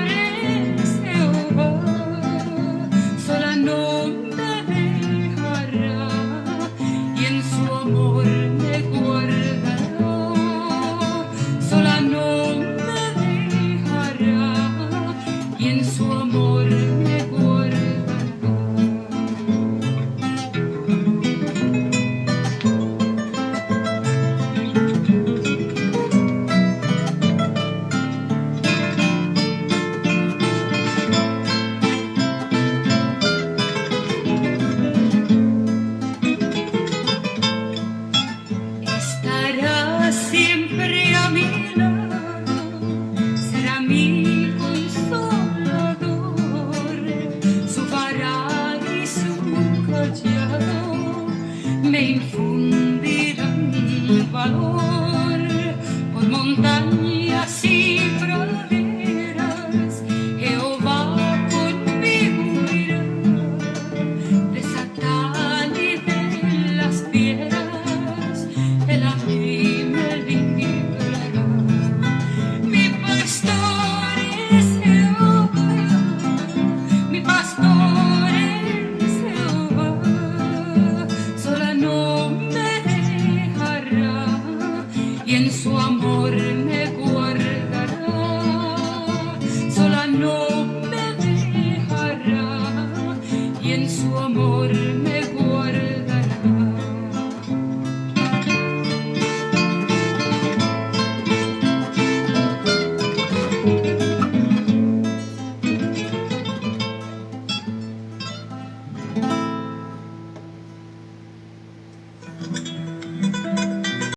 es Jehova, sola no me dejará y en su amor me guardará. Sola no me dejará y en su amor me guardará. Estará siempre a mi lado, será mi consolador, su vara y su callado me infundirán valor por montaña